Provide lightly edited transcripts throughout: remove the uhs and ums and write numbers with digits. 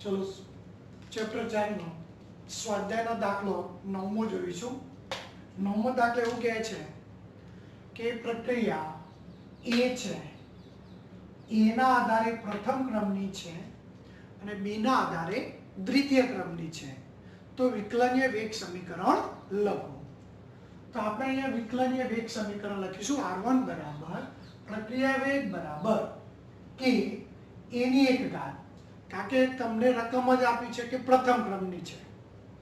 चलो चैप्टर 4 નો સ્વાધ્યાયનો દાખલો 9મો જોઈશું। 9મો દાખલો એવું કહે છે કે પ્રક્રિયા A છે, A ના આધારે પ્રથમ ક્રમની છે અને B ના આધારે દ્વિતીય ક્રમની છે, તો વિકલનીય વેગ સમીકરણ લખો। તો આપણે અહીંયા વિકલનીય વેગ સમીકરણ લખીશું R1 બરાબર પ્રક્રિયા વેગ બરાબર કે A ની એક ઘાત, કારણ કે તમને રકમ જ આપી છે કે પ્રથમ ક્રમની છે,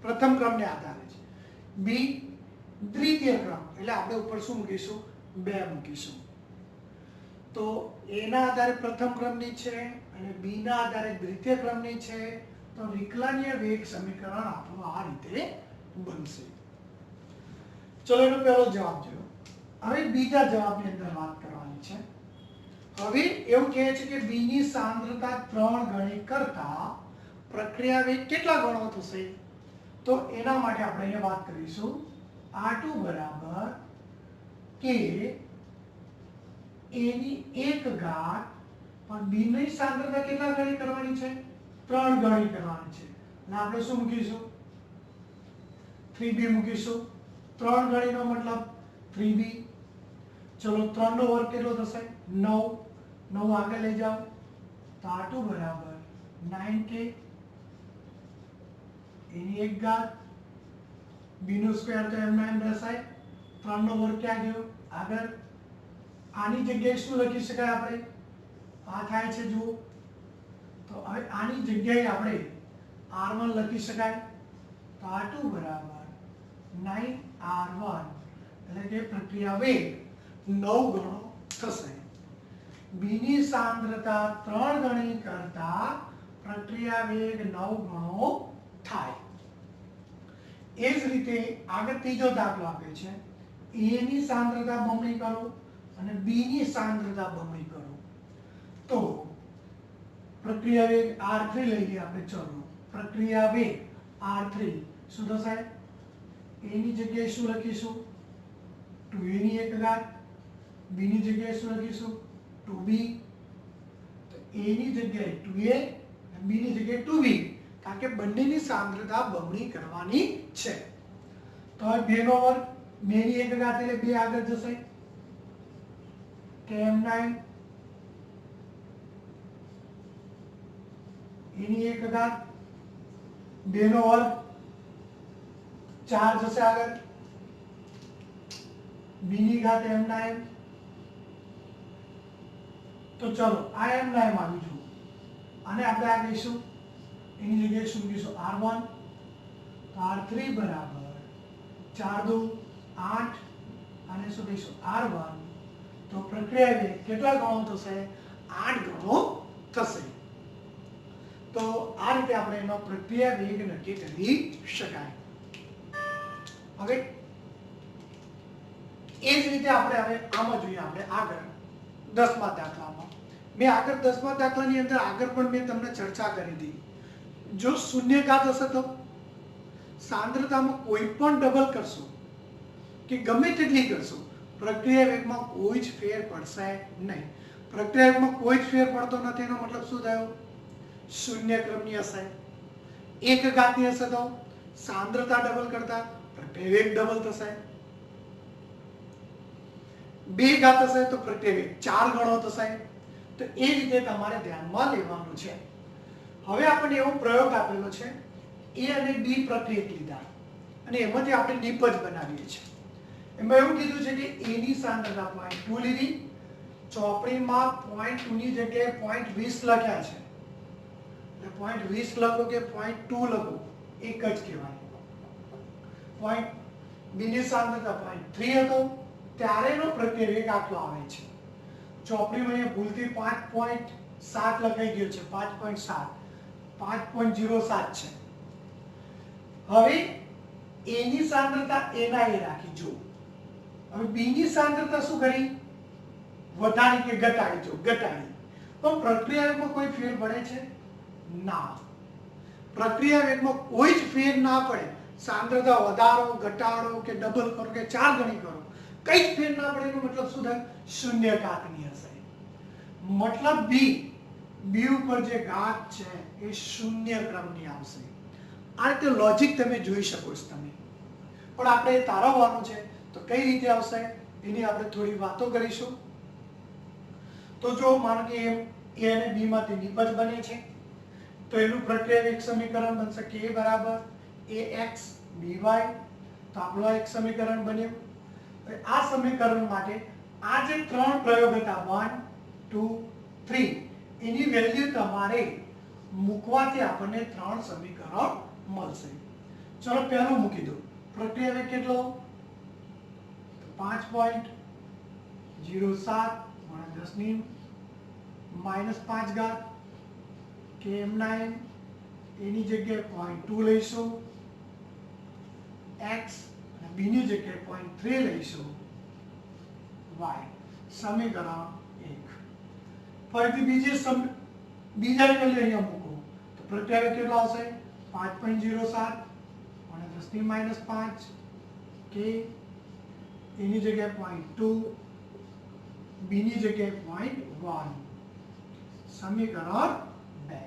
પ્રથમ ક્રમને આધારે છે। બી દ્વિતીય ક્રમ એટલે આપણે ઉપર શું મૂકીશું 2 મૂકીશું। તો એ ના આધારે પ્રથમ ક્રમની છે અને બી ના આધારે દ્વિતીય ક્રમની છે, તો વિકલનીય વેગ સમીકરણ આપણું આ રીતે બનશે। ચલો એનો પહેલો જવાબ જોયો। હવે બીજા જવાબની અંદર વાત કરવાની છે। હવે એવું કહે છે કે બી ની સાંદ્રતા 3 ગણી કરતા પ્રક્રિયા વેગ કેટલા ગણો થશે? તો એના માટે આપણે અહીંયા વાત કરીશું R2 બરાબર કે A ની એક ઘાત પણ B ની સાંદ્રતા કેટલા ગણી કરવાની છે? 3 ગણી કરવાની છે, અને આપણે શું મૂકીશું 3b મૂકીશું। 3 ગણીનો મતલબ 3b। ચલો 3 નો વર્ગ કેટલો થશે? 9। 9 આગળ લઈ જાઓ તો R2 બરાબર 9k, એની એક ઘાત, b નો સ્ક્વેર તો m9 રહેશે। 3 નો વર્ગ ક્યાં ગયો? આગળ। આની જગ્યાએ શું લખી શકાય આપણે? આ થાય છે જુઓ, તો હવે આની જગ્યાએ આપણે R1 લખી શકાય, તો R2 બરાબર 9R1 એટલે કે પ્રક્રિયા વેગ 9 ગણો થશે। B ની સાંદ્રતા 3 ગણી કરતા પ્રક્રિયા વેગ 9 ગણો થાય। એ જ રીતે આગળ ત્રીજો દાખલો આપે છે, A ની સાંદ્રતા બમણી કરો અને B ની સાંદ્રતા બમણી કરો, તો પ્રક્રિયા વેગ R3 લઈ લઈએ આપણે। ચલો પ્રક્રિયા વેગ R3 શું થશે? A ની જગ્યાએ શું લખીશું 2a ની એક ઘાત, B ની જગ્યાએ શું લખીશું 2b, તો A ની જગ્યાએ 2a અને B ની જગ્યાએ 2b, કારણ કે બંનેની સાંદ્રતા બમણી કરવાની છે। તો હવે 2 નો વર્ગ, 2 ની એક ઘાત એટલે 2 આગળ જશે કે m9, એની એક ઘાત, 2 નો વર્ગ 4 જશે આગળ, b ની ઘાત m9। તો ચલો આ m9 આવી જુઓ, અને આપણે આ કહીશું એની જગ્યાએ શું કહીશું R1, તો R3 બરાબર 4 2 8 અને શું કહીશું R1, તો પ્રક્રિયા વેગ કેટલા ગણો થશે? 8 ગણો થશે। તો આ રીતે આપણે એનો પ્રક્રિયા વેગ નક્કી કરી શકાય। હવે એ જ રીતે આપણે હવે આમાં જોઈએ, આપણે આગળ 10મા દાખલામાં મેં આગળ 10મા દાખલાની અંદર આગળ પણ મેં તમને ચર્ચા કરી હતી, જો શૂન્યઘાત હશે તો સાંદ્રતામાં કોઈ પણ ડબલ કરશો કે ગમે તેટલી કરશો, પ્રક્રિયા વેગમાં કોઈ જ ફેર પડશે નહીં। પ્રક્રિયા વેગમાં કોઈ જ ફેર પડતો નથી એનો મતલબ શું થયો? શૂન્ય ક્રમની હશે। એક ઘાતની હશે તો સાંદ્રતા ડબલ કરતા પ્રક્રિયા વેગ ડબલ થશે। 2 ઘાત હશે તો પ્રક્રિયા વેગ 4 ગણો થશે। તો એ રીતે તમારે ધ્યાનમાં લેવાનું છે। હવે આપણને એવો પ્રયોગ આપેલો છે, A અને B પ્રક્રિયક લીધા અને એમાંથી આપણે નિપજ બનાવીએ છીએ। એમાં એવું કીધું છે કે A ની સાંદ્રતા 0.2 લીધી, ચોપડીમાં 0.2 ની જગ્યાએ 0.20 લખ્યા છે, એટલે 0.20 લખો કે 0.2 લખો એક જ કહેવાય। B ની સાંદ્રતા 0.3 હતો ત્યારે એનો પ્રક્રિયા વેગ આટલો આવે છે। ચોપડીમાં અહીંયા ભૂલથી 5.7 લખાઈ ગયો છે, 5.7 5.07 છે। હવે A ની સાંદ્રતા A ના એ રાખી જો, હવે B ની સાંદ્રતા શું કરી? વધારી કે ઘટાડી? જો ઘટાડી, પણ પ્રક્રિયા વેગમાં કોઈ ફેર પડે છે? ના, પ્રક્રિયા વેગમાં કોઈ જ ફેર ના પડે। સાંદ્રતા વધારો, ઘટાડો કે ડબલ કરો કે 4 ગણી કરો, કઈ ફેર ના પડે એનો મતલબ શું થાય? શૂન્યઘાતની હશે। મતલબ B બી ઉપર જે ઘાત છે એ શૂન્ય ક્રમની આવશે. આ રીતે લોજિક તમે જોઈ શકો છો તમે. પણ આપણે એ તારવવાનું છે તો કઈ રીતે આવશે એની આપણે થોડી વાતો કરીશું. તો જો માનો કે એ અને બી માંથી નિપજ બને છે તો એનું પ્રક્રિયાવિક સમીકરણ બનશે કે બરાબર ax by. તો આપણું એક સમીકરણ બન્યું. હવે આ સમીકરણ માટે આ જે ત્રણ પ્રયોગ હતા 1 2 3 એની વેલ્યુ તમારે મૂકવાથી આપણને ત્રણ સમીકરણ મળશે. ચલો પહેલું મૂકી દો. પ્રક્રિયાવેગ કેટલો? 5.07 × 10⁻⁵ km9 એની જગ્યાએ 0.2 લઈશું. x અને b ની જગ્યાએ 0.3 લઈશું. y સમીકરણ 1. ફરીથી બીજાની વેલ્યુ અહીંયા મૂકો તો પ્રત્યાવેગ કેટલો આવશે? 5.07 × 10⁻5 k એની જગ્યાએ 0.2 b ની જગ્યાએ 0.1 સમીકરણ 2.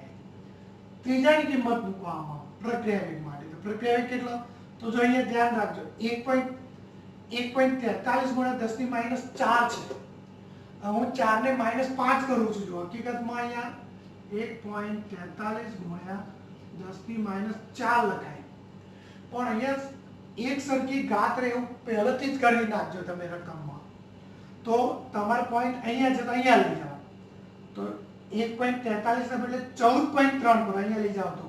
ત્રીજાની કિંમત મૂકવામાં પ્રક્રિયાવેગ માટે તો પ્રક્રિયાવેગ કેટલો? તો જો અહીંયા ધ્યાન રાખજો 1.43 × 10⁻⁴ છે. હું 4 ને -5 કરું છું. જો હકીકતમાં અહીંયા 1.43 × 10⁻⁴ લખાય. પણ અહીંયા એક સરખી ઘાત રહે એવું પહેલેથી જ કરી નાખજો તમે રકમમાં. તો તમારો પોઈન્ટ અહીંયા છે તો અહીંયા લઈ જાઓ. તો 1.43 ને બદલે 14.3 કરો. અહીંયા લઈ જાઓ તો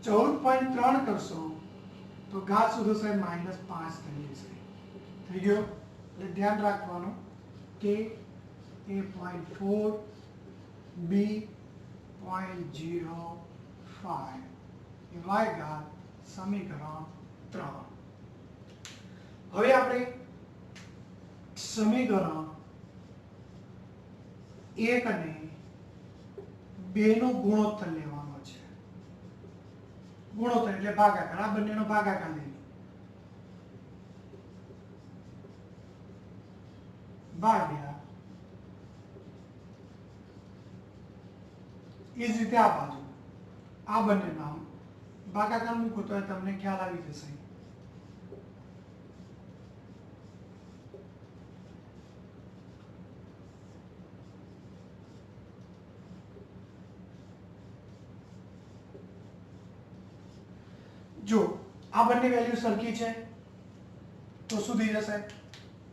14.3 કરશો તો ઘાત શું થશે? -5 થઈ જશે. થઈ ગયો? એટલે ધ્યાન રાખવાનું કે a 0.4 b 0.05 y ઘાત સમીકરણ 3. હવે આપણે સમીકરણ 1 અને 2 નો ગુણોત્તર લેવાનો છે. ગુણોત્તર એટલે ભાગાકાર. આ બંનેનો ભાગાકાર લઈ લો. ભાગ્યા એ જ રીતે આ બાજુ આ બંનેના ભાગાકાર મૂકો તો તમને ખ્યાલ આવી જશે. જો આ બંને વેલ્યુ સરખી છે તો શું થઈ જશે?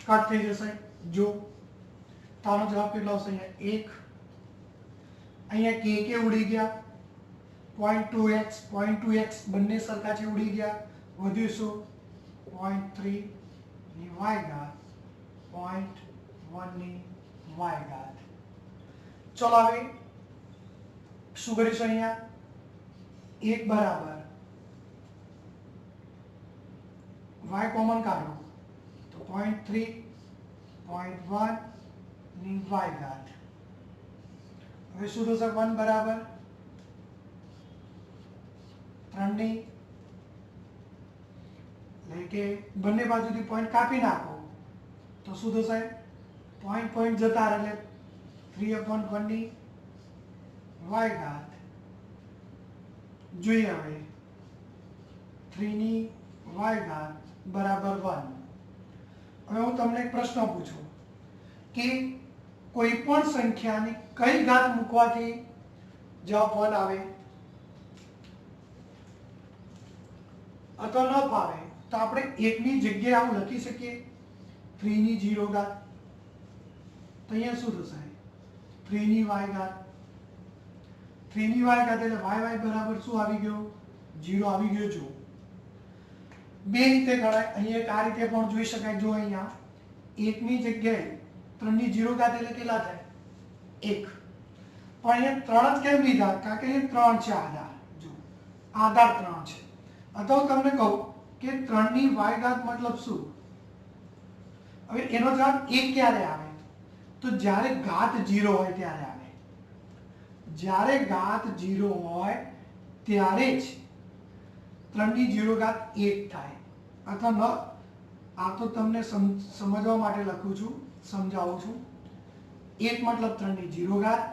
કટ થઈ જશે. જો તાનો જવાબ કેટલો આવશે? અહીંયા 1. અહીંયા કે ઉડી ગયા. 0.2x બંને સરખા છે ઉડી ગયા. વધ્યું શું? 0.3 ની y ઘાત 0.1 ની y ઘાત. ચલો હવે શું કરીશું? અહીંયા 1 બરાબર y કોમન કાઢો તો 0.3 0.1 ની y ઘાત. હવે શું થશે? 1 બરાબર 3 ની એટલે કે બંને બાજુથી પોઈન્ટ કાપી નાખો તો શું થશે? પોઈન્ટ જતા રહે એટલે 3/1 ની y ઘાત. જોઈએ હવે 3 ની y ઘાત બરાબર 1. હવે હું તમને એક પ્રશ્ન પૂછું કે કોઈ પણ સંખ્યાની કઈ ઘાત મૂકવાથી જવાબ 1 આવે? અથવા ન ફાવે તો આપણે 1 ની જગ્યાએ આવું લખી શકીએ 3 ની 0 ઘાત. તો અહીંયા શું થશે? 3 ની y ઘાત. 3 ની y ઘાત એટલે y બરાબર શું આવી ગયો? 0 આવી ગયો. જો બે રીતે ગણાય. અહીંયા એક આ રીતે પણ જોઈ શકાય. જો અહીંયા 1 ની જગ્યાએ 3 ની 0 ઘાત એટલે કેટલા થાય? 1. પણ અહીંયા 3 જ કેમ લીધા? કારણ કે અહીંયા 3 છે આધાર. જો આધાર 3 છે. અથવા તમને કહું કે 3 ની y ઘાત મતલબ શું? હવે એનો જવાબ 1 ક્યારે આવે? તો જ્યારે ઘાત 0 હોય ત્યારે આવે. જ્યારે ઘાત 0 હોય ત્યારે જ 3 ની 0 ઘાત 1 થાય. અથવા ન આ તો તમને સમજવા માટે લખું છું, સમજાવું છું. 1 મતલબ 3 ની 0 ઘાત,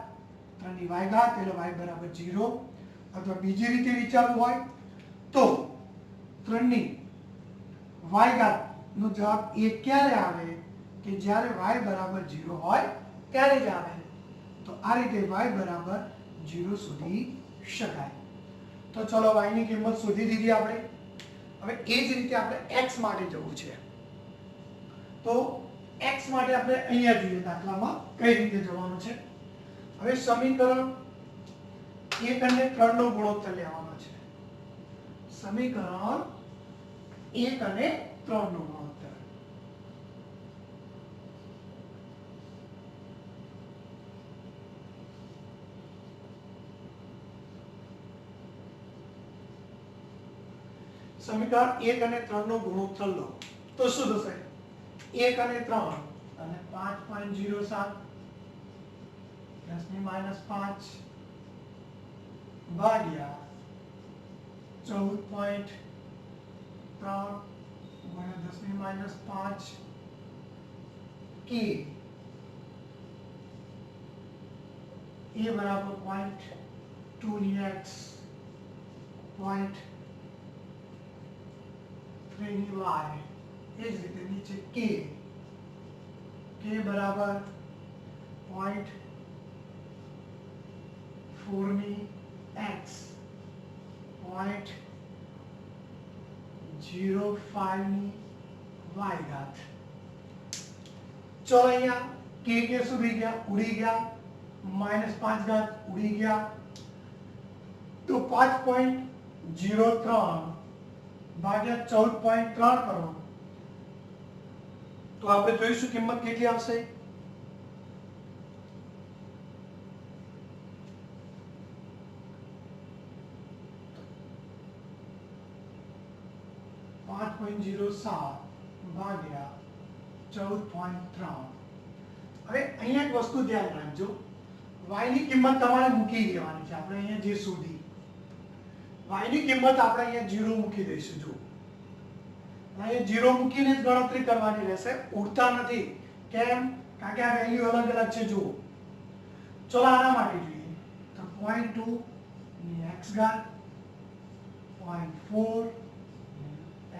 3 ની y ઘાત એટલે y બરાબર 0 અથવા બીજી રીતે વિચારવું હોય તો 3 ની y ઘાત નો જવાબ 1 ક્યારે આવે કે જ્યારે y બરાબર 0 હોય ત્યારે જ આવે તો આ રીતે y બરાબર 0 શોધી શકાય તો ચલો y ની કિંમત શોધી દીધી આપણે હવે એ જ રીતે આપણે x માટે જવું છે તો x માટે આપણે અહીંયા જોઈએ દાખલામાં કઈ રીતે જવાનું છે હવે સમીકરણ 1 અને 3 નો ગુણોત્તર લેવાનો છે સમીકરણ 1 અને 3 નો ગુણોત્તર સમીકરણ 1 અને 3 નો ગુણોત્તર લો તો શું થશે 1 અને 3 અને 5.07 10 ની -5 ભાગ્યા 14.3 ગુણ્યા 10 ની -5 કે એ બરાબર 0.2 ની x 0.3 ની y એ જ રીતે નીચે k બરાબર 0.4 ની x 0.05 ની y ઘાત ચલો અહીંયા k સુધી ગયા ઉડી ગયા -5 ઘાત ઉડી ગયા તો 5.03 ભાગ્યા 14.3 કરો તો આપણે જોઈશું કિંમત કેટલી આવશે 5.07 ભાગ્યા 14.3 હવે અહીંયા એક વસ્તુ ધ્યાન રાખજો y ની કિંમત તમારે મૂકી દેવાની છે આપણે અહીંયા જે શોધી y ની કિંમત આપણે અહીંયા 0 મૂકી દઈશું જો અહીંયા 0 મૂકીને જ ગણતરી કરવાની રહેશે ઉડતા નથી કેમ કારણ કે આ વેલ્યુ અલગ અલગ છે જો ચલો આના માટે જોઈએ તો 0.2 ની x ઘાત 0.4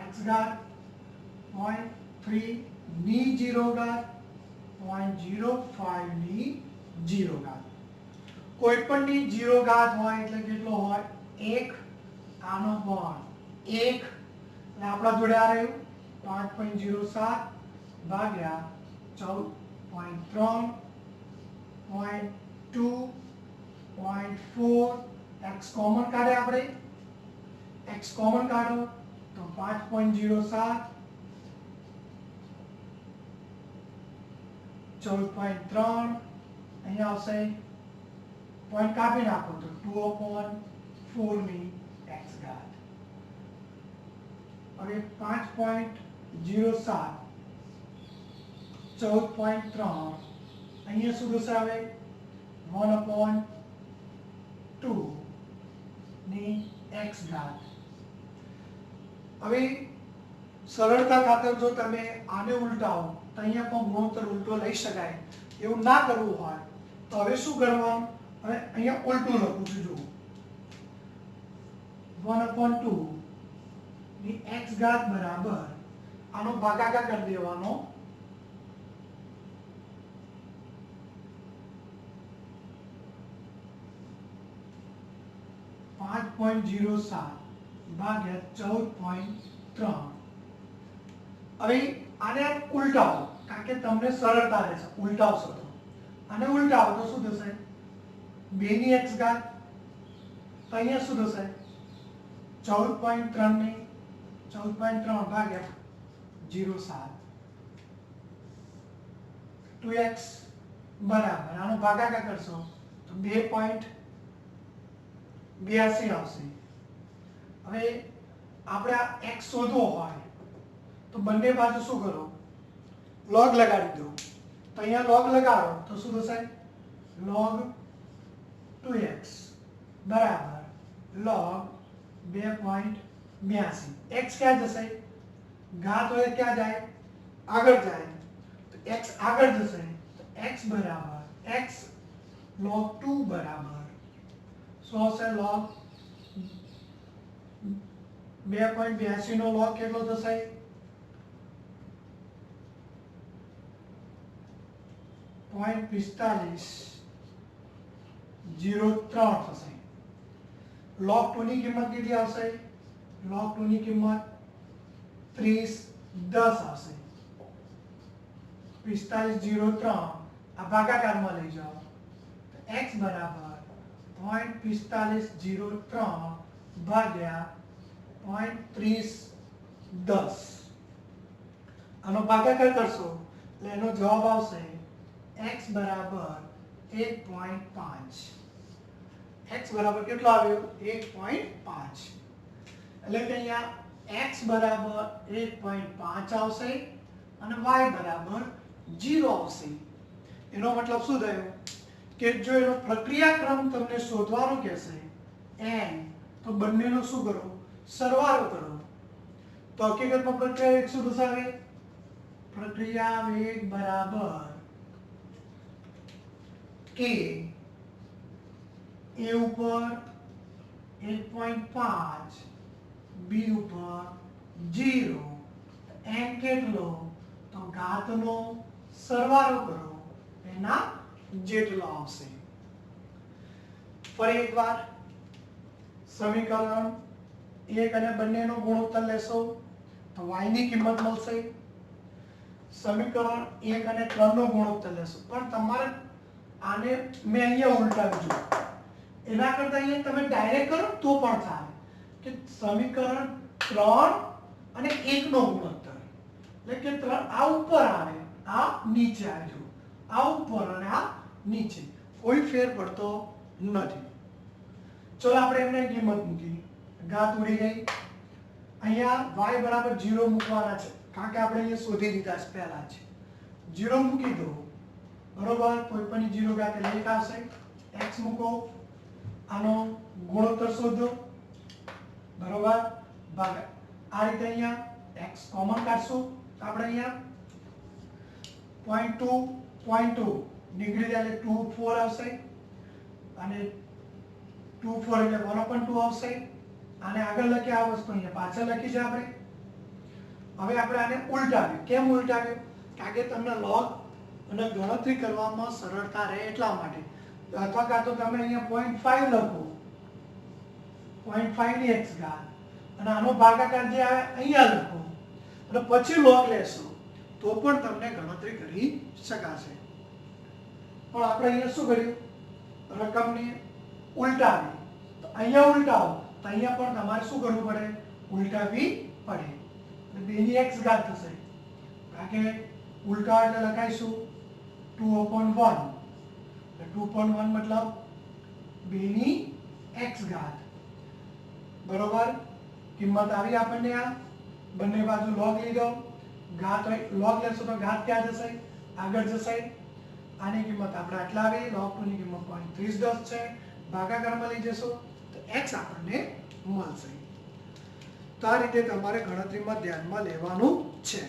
x ઘાત 0.3 ની 0 ઘાત 0.05 ની 0 ઘાત કોઈ પણ ની 0 ઘાત હોય એટલે કેટલો હોય 1 આનો પણ 1 એટલે આપણા જોડે આ રહ્યું 5.07 ભાગ્યા 14.3 0.2 0.4 x કોમન કાઢે આપણે x કોમન કાઢો તો 5.07 14.3 અહીંયા આવશે પોઈન્ટ કાપી નાખો તો 2/4 ની x ઘાત હવે 5.07 14.3 અહીંયા શું થશે હવે 1/2 ની x ઘાત હવે સરળતા ખાતર જો તમે આને ઉલટાવો તો અહીંયા પણ ગુણોત્તર ઉલટો લઈ શકાય એવું ના કરવું હોય તો હવે શું કરવાનું હવે અહીંયા ઉલટું લખું છું જો 1/2 ની x ઘાત બરાબર આનો ભાગાકાર કરી દેવાનો 5.07 ભાગ્યા 14.3 હવે આને ઉલટાવો કારણ કે તમને સરળતા રહેશે ઉલટાવશો તો આને ઉલટાવો તો શું થશે 2 ની x ઘાત તો અહીંયા શું થશે 14.3 ની 14.3 ભાગ્યા 0.7 2x બરાબર આનો ભાગાકાર કરશો તો 2.82 આવશે હવે આપણે આ x શોધવો હોય તો બંને બાજુ શું કરો log લગાડી દો તો અહીંયા log લગાડો તો શું થશે log 2x બરાબર log 2.82 x ક્યાં જશે ઘાત હોય ક્યાં જાય આગળ જાય તો x આગળ જશે તો x બરાબર x log 2 બરાબર શું હશે log 2.82 નો log કેટલો થશે 0.4503 થશે log 2 ની કિંમત કેટલી આવશે log 2 ની કિંમત 3010 આવશે 4503 આ ભાગાકારમાં લઈ જાઓ તો x બરાબર 0.4503 ભાગ્યા 0.3010 આનો ભાગાકાર કરશો એટલે એનો જવાબ આવશે x બરાબર 1.5 x બરાબર કેટલો આવ્યો 1.5 એટલે કે અહીંયા x બરાબર 1.5 આવશે અને y બરાબર 0 આવશે એનો મતલબ શું થયો કે જો એનો પ્રક્રિયાક્રમ તમને શોધવાનો કહેશે n તો બંનેનો શું કરો સરવાળો કરો તો હકીકતમાં પ્રક્રિયા વેગ શું દર્શાવે પ્રક્રિયા વેગ બરાબર k a ઉપર 1.5 b ઉપર 0 n કેટલો તો ઘાતનો સરવાળો કરો એના જેટલો આવશે ફરી એકવાર સમીકરણ 1 અને બંનેનો ગુણોત્તર લેશો તો y ની કિંમત મળશે સમીકરણ 1 અને 3 નો ગુણોત્તર લેશો પણ તમારે આને મેં અહીંયા ઉલટાવ્યું છે એના કરતા અહીંયા તમે ડાયરેક્ટ કરો તો પણ ચાલે કે સમીકરણ 3 અને 1 નો ગુણોત્તર એટલે કે 3 આ ઉપર આવે આ નીચે આવજો આ ઉપર અને આ નીચે કોઈ ફેર પડતો નથી ચલો આપણે એમને કિંમત મૂકી ઘાત ઉડી ગઈ અહીંયા y બરાબર 0 મૂકવાના છે કારણ કે આપણે અહીંયા શોધી લીધા છે પહેલા છે 0 મૂકી દો બરોબર કોઈ પણ 0 ઘાત એટલે 1 આવશે x મૂકો આનો ગુણોત્તર શોધો બરોબર ભાગ આ રીતે અહીંયા x કોમન કાઢશું આપણે અહીંયા 0.2 ડિગ્રી એટલે 2 4 આવશે અને 2 4 એટલે 1/2 આવશે આને આગળ લખી આ વસ્તુ અહીંયા પાછળ લખી છે આપણે હવે આપણે આને ઉલટાવ્યું કેમ ઉલટાવ્યું કારણ કે તમને log અને ગણતરી કરવામાં સરળતા રહે એટલા માટે અથવા કાં તો તમે અહીંયા 0.5 લખો 0.5 ની x ઘાત અને આનો ભાગાકાર જે આવે અહીંયા લખો અને પછી log લેશો તો પણ તમને ગણતરી કરી શકાશે પણ આપણે અહીંયા શું કર્યું રકમને ઉલટાવી તો અહીંયા ઉલટાવો તો અહીંયા પણ તમારે શું કરવું પડે ઉલટાવી પડે એટલે 2 ની x ઘાત થશે કારણ કે ઉલટાવો એટલે લખાઈશું 2/1 2.1 मतलब 2 ની x ઘાત બરોબર કિંમત આવી આપણને આ બંને બાજુ log લીધો ઘાત log લેશો તો ઘાત ક્યાં જશે આગળ જશે આની કિંમત આપણે આટલા આવી log 2 ની કિંમત 0.3010 છે ભાગાકારમાં લઈ જશો તો x આપણને મળશે તો આ રીતે તમારે ગણતરીમાં ધ્યાનમાં લેવાનું છે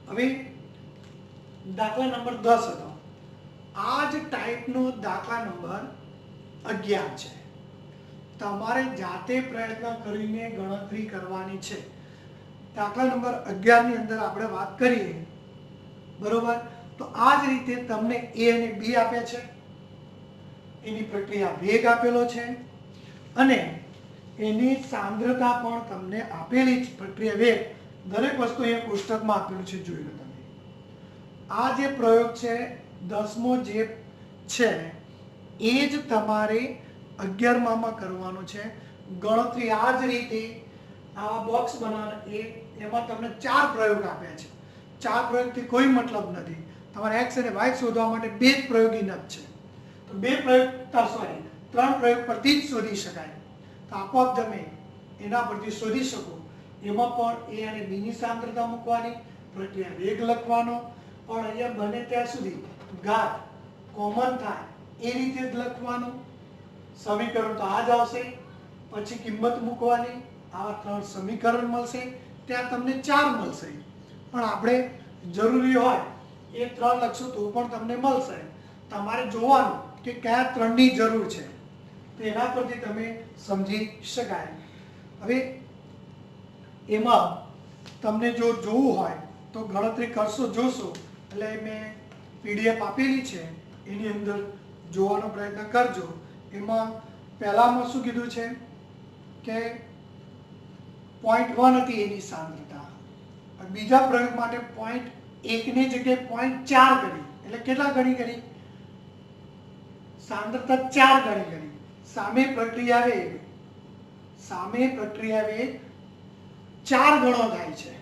હવે દાખલા નંબર 10 હતો આ જ ટાઈપનો દાખલા નંબર 11 છે તમારે જાતે પ્રયત્ન કરીને ગણતરી કરવાની છે દાખલા નંબર 11 ની અંદર આપણે વાત કરીએ બરોબર તો આ જ રીતે તમને a અને b આપ્યા છે એની પ્રક્રિયા વેગ આપેલો છે અને એની સાંદ્રતા પણ તમને આપેલી છે પ્રક્રિયા વેગ દરેક વસ્તુ અહીંયા કોષ્ટકમાં આપેલું છે જોઈ લો તમે આ જે પ્રયોગ છે 10મો જે છે એ જ તમારે 11માં કરવાનો છે ગણતરી આ જ રીતે આવા બોક્સ બનાવવાના એમાં તમને 4 પ્રયોગ આપ્યા છે 4 પ્રયોગથી કોઈ મતલબ નથી તમારે x અને y શોધવા માટે 2 જ પ્રયોગ ઇનફ છે તો 2 પ્રયોગ 3 પ્રયોગ પરથી જ શોધી શકાય તો આપોઆપ તમે એના પરથી શોધી શકો એમાં પણ a અને b ની સાંદ્રતા મૂકવાની પ્રક્રિયા વેગ લખવાનો પણ અહીંયા બને ત્યાં સુધી ઘાત કોમન થાય એ રીતે જ લખવાનું સમીકરણ તો આ જ આવશે પછી કિંમત મૂકવાની આવા 3 સમીકરણ મળશે ત્યાં તમને 4 મળશે પણ આપણે જરૂરી હોય એ 3 લખશું તો પણ તમને મળશે તમારે જોવાનું કે કયા ત્રણની જરૂર છે, તો એના પરથી તમે સમજી શકાય. હવે એમાં તમને જો જોવું હોય તો ગણતરી કરશો, જોશો એટલે મેં પીડીએફ આપેલી છે એની અંદર જોવાનો પ્રયત્ન કરજો. એમાં પહેલામાં શું કીધું છે કે 0.1 હતી એની સાંદ્રતા, બીજા પ્રયોગ માટે 0.1 ની જગ્યાએ 0.4 ગણી, એટલે કેટલા ગણી કરી? સાંદ્રતા 4 ગણી કરી. સામે પ્રક્રિયા વેગ 4 ગણો થાય છે,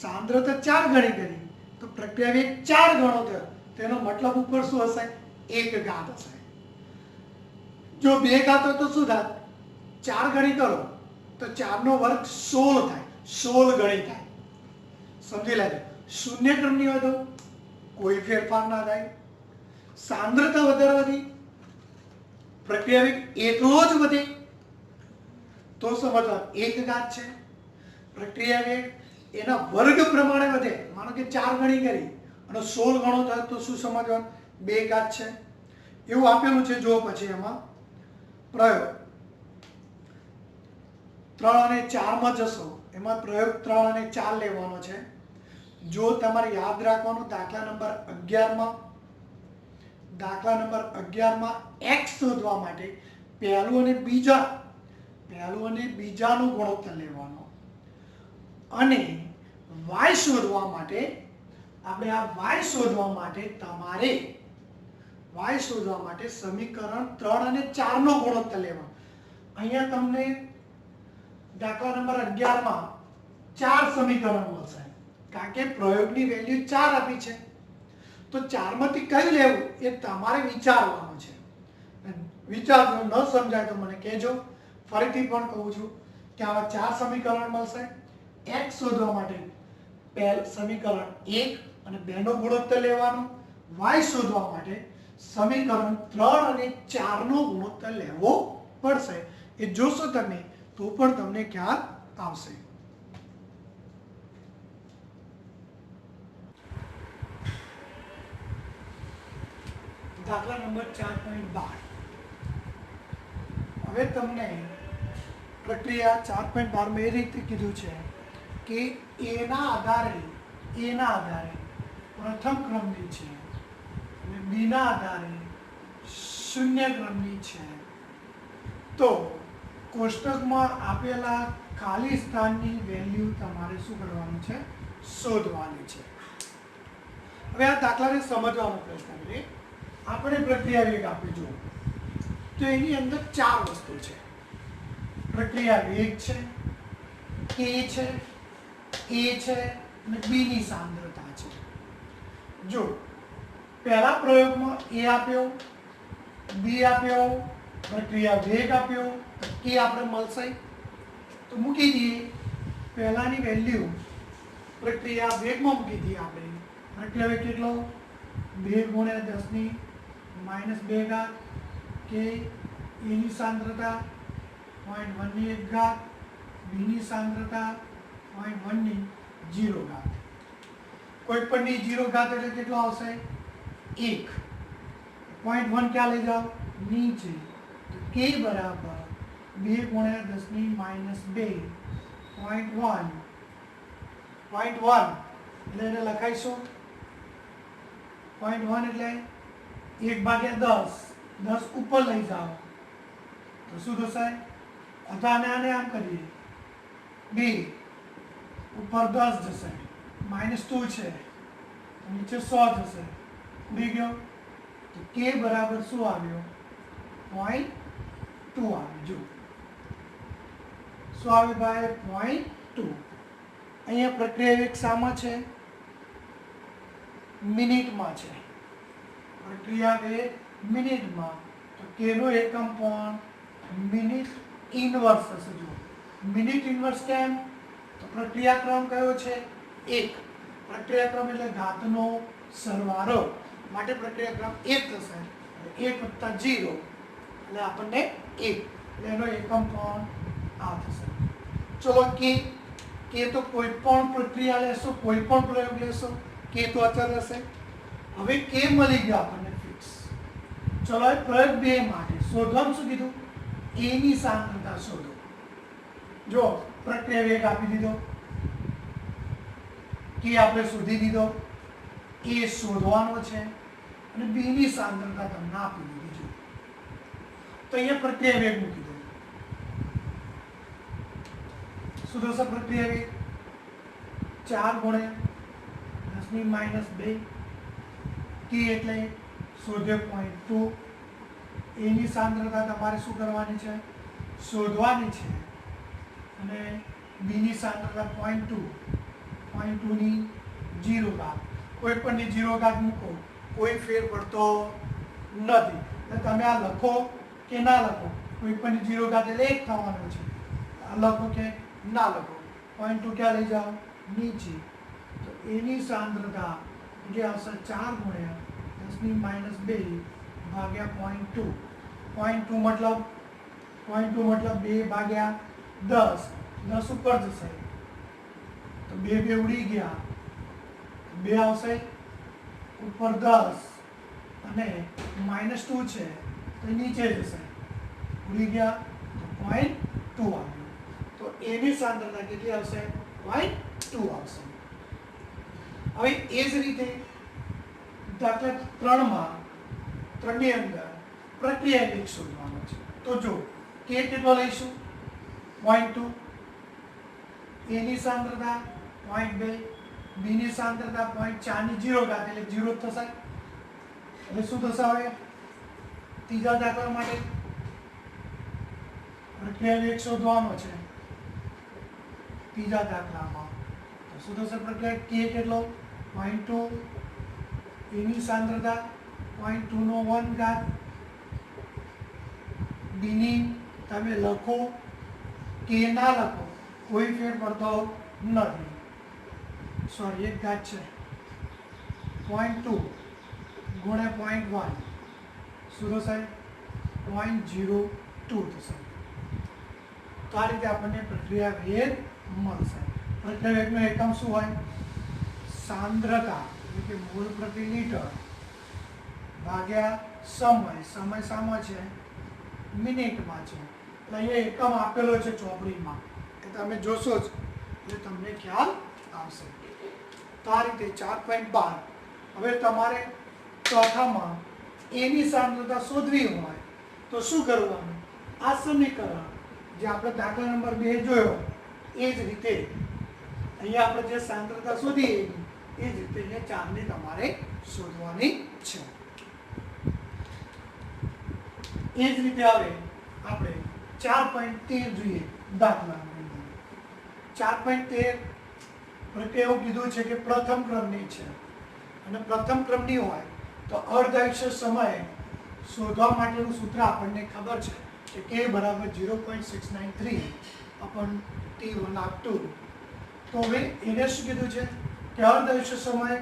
સાંદ્રતા 4 ગણી કરી તો પ્રક્રિયા વેગ 4 ગણો થયો, તેનો મતલબ ઉપર શું હશે? 1 ઘાત હશે. જો 2 ઘાત હોય તો શું થાય? 4 ગણી કરો તો 4 નો વર્ગ 16 થાય, 16 ગણી થાય. સમજી લેજો. શૂન્ય ક્રમની હોય તો કોઈ ફેરફાર ના થાય. સાંદ્રતા વધારવાથી પ્રક્રિયા વેગ એટલો જ વધે તો સમજવા 1 ઘાત છે. પ્રક્રિયા વેગ એના વર્ગ પ્રમાણે વધે, માનો કે 4 ગણી કરી અને 16 ગણો થાય તો શું સમજવાનું? 2 ઘાત છે. એવું આપેલું છે. જો પછી એમાં પ્રયોગ 3 અને 4 માં જશો, એમાં પ્રયોગ 3 અને 4 લેવાનો છે. જો તમારે યાદ રાખવાનું, દાખલા નંબર 11 માં x શોધવા માટે પહેલું અને બીજાનો ગુણોત્તર લેવાનો, અને y શોધવા માટે તમારે સમીકરણ 3 અને 4 નો ગુણોત્તર લેવાનો. અહીંયા તમને દાખલા નંબર 11 માં 4 સમીકરણ મળશે, કારણ કે પ્રયોગની વેલ્યુ 4 આપી છે. તો 4 માંથી કયું લેવું એ તમારે વિચારવાનું છે. વિચારજો, ન સમજાય તો મને કહેજો. ફરીથી પણ કહું છું કે આવા 4 સમીકરણ મળશે. x શોધવા માટે સમીકરણ 1 અને 2 નો ગુણોત્તર લેવાનો, y શોધવા માટે સમીકરણ 3 અને 4 નો ગુણોત્તર લેવો પડશે. એ જોશો તમે તો પણ તમને ખ્યાલ આવશે. દાખલા નંબર 4.12. હવે તમને પ્રક્રિયા 4.12 માં એ રીતે કીધું છે કે એના આધારે પ્રથમ ક્રમની છે અને બીના આધારે શૂન્ય ક્રમની છે. તો કોષ્ટકમાં આપેલા ખાલી સ્થાનની વેલ્યુ તમારે શું કરવાનું છે? શોધવાની છે. હવે આ દાખલાને સમજવાનો પ્રયત્ન કરીએ. આપણે પ્રક્રિયા વેગ આપી જુઓ તો એની અંદર 4 વસ્તુ છે. પ્રક્રિયા વેગ છે, k છે, a છે અને b ની સાંદ્રતા છે. જો પહેલા પ્રયોગમાં a આપ્યો, b આપ્યો, પ્રક્રિયા વેગ આપ્યો, k આપણે મળશે તો મૂકી દઈએ. પહેલાની વેલ્યુ પ્રક્રિયા વેગમાં મૂકી દઈએ આપણે. પ્રક્રિયા વેગ કેટલો? 2 × 10⁻² ઘાત, કે a ની સાંદ્રતા 0.1 ની 1 ઘાત, b ની સાંદ્રતા 0.1 ની 0 ઘાત. કોઈ પણ ની 0 ઘાત એટલે કેટલો આવશે? 1. 0.1 ક્યાં લઈ જાઓ? નીચે. તો k બરાબર 2 × 10⁻², 0.1 એટલે એને લખાઈશું 0.1 એટલે 1/10, 10 ઉપર લઈ જાઓ તો શું થશે? અથવા આને આમ કરીએ, 2 ઉપર 10 જશે, -2 છે તો નીચે 100 જશે, ઉડી ગયો. તો k બરાબર શું આવ્યો? 0.2 આવ્યો. જો શું આવ્યું ભાઈ? 0.2. અહીંયા પ્રક્રિયા વેગ શામાં છે? મિનિટમાં છે. પ્રક્રિયા વેગ મિનિટમાં, તો k નો એકમ પણ મિનિટ ઇનવર્સ હશે. જો મિનિટ ઇનવર્સ કેમ? તો પ્રક્રિયાક્રમ કયો છે? 1. પ્રક્રિયાક્રમ એટલે ઘાતનો સરવાળો, માટે પ્રક્રિયાક્રમ 1 થશે. 1 + 0 એટલે આપણને 1, એટલે એનો એકમ પણ આ થશે. ચલો k તો કોઈ પણ પ્રક્રિયા લેશો, કોઈ પણ પ્રયોગ લેશો, k તો અચળ રહેશે. હવે k મળી ગયો આપણને ફિક્સ. ચલો હવે પ્રયોગ 2 માટે શોધવાનું શું કીધું? A ની સાંદ્રતા શોધો. જો પ્રક્રિયા વેગ આપી દીધો, કે આપણે શોધી દીધો, એ શોધવાનો છે અને B ની સાંદ્રતા તમને આપી દીધી. જો તો અહીંયા પ્રક્રિયા વેગ મૂકી દો. શું થશે પ્રક્રિયા વેગ? 4 ગુણ્યા 10 ની -2 કે એટલે શોધ્યો 0.2. A ની સાંદ્રતા તમારે શું કરવાની છે? શોધવાની છે. અને B ની સાંદ્રતા 0.2. 0.2 ની 0 ઘાત, કોઈ પણ ની 0 ઘાત મૂકો, કોઈ ફેર પડતો નથી. એટલે તમે આ લખો કે ના લખો, કોઈ પણ ની 0 ઘાત એટલે 1 થવાનો છે. આ લખો કે ના લખો, 0.2 ક્યાં લઈ જાઓ? નીચે. તો A ની સાંદ્રતા જે આવશે 4 ગુણ્યા 10 ની -2 ભાગ્યા 0.2. 0.2 મતલબ 2 ભાગ્યા 10. 10 ઉપર જશે તો 2 ઉડી ગયા, 2 આવશે ઉપર 10 અને -2 છે તો નીચે જશે, ઉડી ગયા તો 0.2 આવ્યું. તો A ની સાંદ્રતા કેટલી આવશે? 0.2 આવશે. હવે એ જ રીતે દાખલા 3 ની અંદર પ્રક્રિયા વેગ શોધવાનો છે. તો જો K કેટલો લઈશું? 0.2. A ની સાંદ્રતા 0.2, B ની સાંદ્રતા 0.4 ની 0 ઘાત એટલે 0 થશે. એટલે શું થશે? હવે ત્રીજા દાખલા માટે પ્રક્રિયા વેગ શોધવાનો છે. ત્રીજા દાખલામાં તો શું થશે? પ્રક્રિયા K કેટલો? 0.2. A ની સાંદ્રતા 0.2 નો 1 ઘાત, B ની તમે લખો કે ના લખો, કોઈ ફેર પડતો નથી. સોરી, 1 ઘાત છે. 0.2 ગુણ્યા 0.1 શું થશે? 0.02 થશે. તો આ રીતે આપણને પ્રક્રિયા વેગ મળશે. પ્રક્રિયા વેગનો એકમ શું હોય? સાંદ્રતા એટલે કે મોલ પ્રતિ લિટર ભાગ્યા સમય. સમય શામાં છે? મિનિટમાં છે. એટલે અહીંયા એકમ આપેલો છે ચોપડીમાં, કે તમે જોશો જ એટલે તમને ખ્યાલ આવશે. તો આ રીતે 4.12. હવે તમારે ચોથામાં A ની સાંદ્રતા શોધવી હોય તો શું કરવાનું? આ સમીકરણ જે આપણે દાખલા નંબર 2 જોયો એ જ રીતે અહીંયા આપણે જે સાંદ્રતા શોધી એ જ રીતે અહીંયા 4 ને તમારે શોધવાની છે. એ જ રીતે હવે આપણે 4.13 જોઈએ દાખલા નંબર 4.13. પ્રક્રિયા એવું કીધું છે કે પ્રથમ ક્રમની છે અને પ્રથમ ક્રમની હોય તો અર્ધાયુષ્ય સમય શોધવા માટેનું સૂત્ર આપણને ખબર છે કે K બરાબર 0.693 upon T1/2. તો હવે એને શું કીધું છે કે અર્ધાયુષ્ય સમય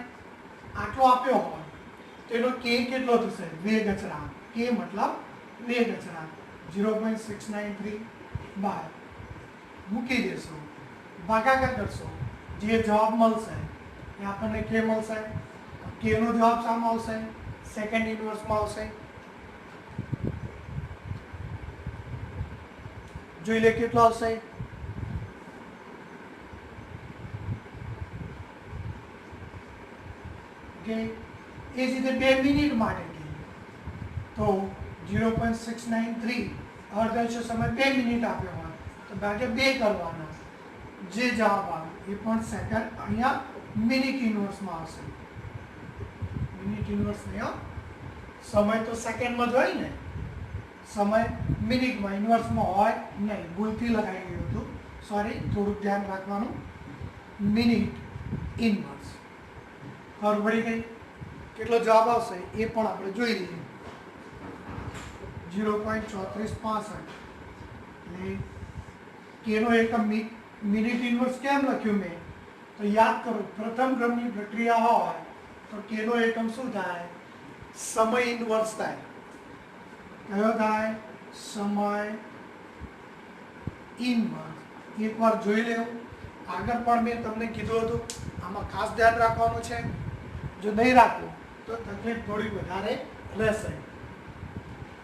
આટલો આપ્યો હોય તો એનો K કેટલો થશે? વેગ અચળાંક. K મતલબ વેગ અચળાંક. 0.693 બાર મૂકી દેશો, ભાગાકાર કરશો, જે જવાબ મળશે એ આપણને K મળશે. K નો જવાબ શામાં આવશે? સેકન્ડ ઇન્વર્સમાં આવશે. જોઈ લે કેટલો આવશે? ઓકે. એ જ રીતે 2 મિનિટ માટે તો 0.693 અર્ધાયુષ્ય સમય 2 મિનિટ આપ્યો હોય તો ભાગ્યા 2 કરવાનો, જે જવાબ આવે એ પણ સેકન્ડ અહીંયા મિનિટ ઇન્વર્સમાં આવશે. મિનિટ ઇન્વર્સ નહીં, સમય તો સેકન્ડમાં જ હોય ને, સમય મિનિટમાં ઇન્વર્સમાં હોય નહીં. ભૂલથી લગાવી ગયું હતું, સોરી, થોડુંક ધ્યાન રાખવાનું. Minute inverse. ખબર પડી ગઈ? કેટલો જવાબ આવશે એ પણ આપણે જોઈ લઈએ. 0.3465. એટલે કેનો એકમ મિનિટ ઇન્વર્સ કેમ લખ્યું મેં? તો યાદ કરો, પ્રથમ ક્રમની પ્રક્રિયા હોય તો કેનો એકમ શું થાય? સમય ઇન્વર્સ થાય. કયો થાય? સમય ઇન્વર્સ. એકવાર જોઈ લેવું. આગળ પણ મેં તમને કીધું હતું, આમાં ખાસ ધ્યાન રાખવાનું છે. જો નહીં રાખવું તો તકલીફ થોડી વધારે રહેશે.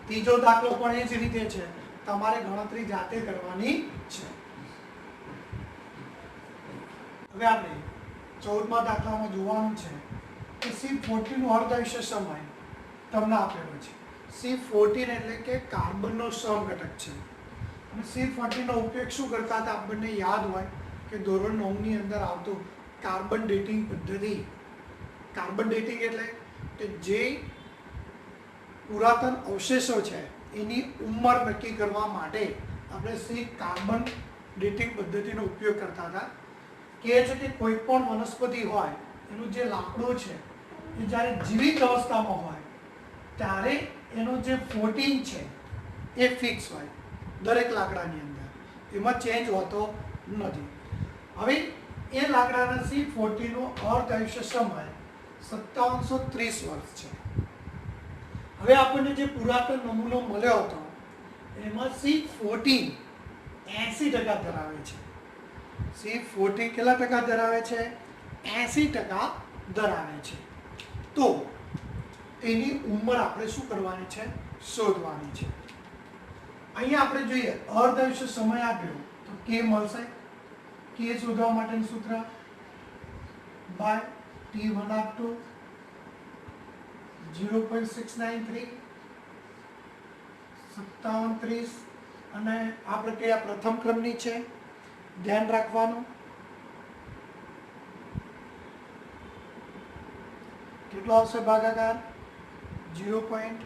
ત્રીજો દાખલો પણ એ જ રીતે છે, તમારે ગણતરી જાતે કરવાની છે. હવે આપણે 14મા દાખલામાં જોવાનું છે કે C14 નું અર્ધાયુષ્ય સમય તમને આપેલો છે. C14 એટલે કે કાર્બનનો સમઘટક છે અને C14 નો ઉપયોગ શું કરતા હતા આપણને યાદ હોય કે ધોરણ 9 ની અંદર આવતું કાર્બન ડેટિંગ પદ્ધતિ. કાર્બન ડેટિંગ એટલે કે જે પુરાતન અવશેષો છે એની ઉંમર નક્કી કરવા માટે આપણે કાર્બન ડેટિંગ પદ્ધતિનો ઉપયોગ કરતા હતા. કહે છે કે કોઈ પણ વનસ્પતિ હોય એનું જે લાકડું છે એ જ્યારે જીવિત અવસ્થામાં હોય ત્યારે એનો જે 14 છે એ ફિક્સ હોય દરેક લાકડાની અંદર, એમાં ચેન્જ હોતો નથી. હવે એ લાકડાના C14 નો અર્ધાયુષ્ય સમય 5730 વર્ષ છે. હવે આપણને જે પુરાતન નમૂનો મળ્યો હતો એમાં C14 80% ધરાવે છે. C14 કેટલા ટકા ધરાવે છે? 80% ધરાવે છે. તો તેની ઉંમર આપણે શું કરવાની છે? શોધવાની છે. અહીંયા આપણે જોઈએ અર્ધાયુષ્ય સમય આપ્યો તો K મળશે. K શોધવા માટેનું સૂત્ર બાય T1 0.693 5730 અને આ પ્રક્રિયા પ્રથમ ક્રમની છે, ધ્યાન રાખવાનું. કેટલો આવશે ભાગાકાર? 0.000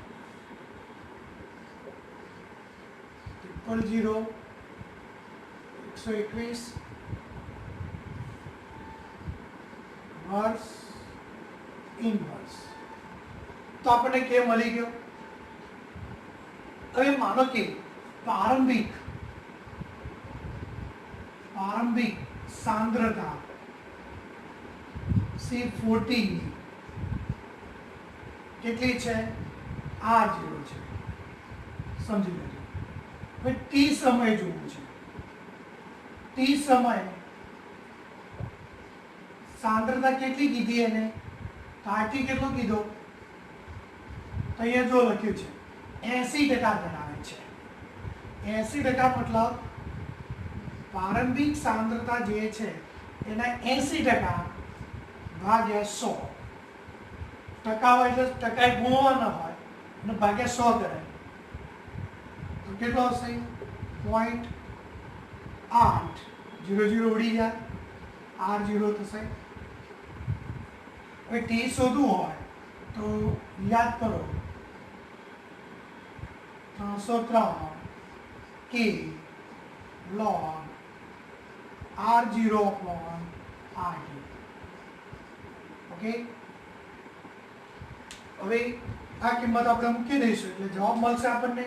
121 વર્ષ ઇનવર્સ. તો આપણને કે મળી ગયો. હવે માનો કે પ્રારંભિક સાંદ્રતા C14 ની કેટલી છે? R0 છે. સમજી લેજો. હવે T સમય જોવું છે. T સમય સાંદ્રતા કેટલી કીધી એને? RT કેટલો કીધો? તો અહીંયા જો લખ્યું છે 80% ધરાવે છે. 80% મતલબ પ્રારંભિક સાંદ્રતા જે છે એના 80% ભાગ્યા 100. ટકા હોય એટલે ટકા ગુણવાના હોય અને ભાગ્યા 100 કરાય તો કેટલો હશે? 0.8. 0 ઉડી જાય, R0 થશે. હવે T શોધવું હોય તો યાદ કરો 303 K log R0 upon RT. Okay, હવે આ કિંમત આપણે મૂકી દઈશું એટલે જવાબ મળશે આપણને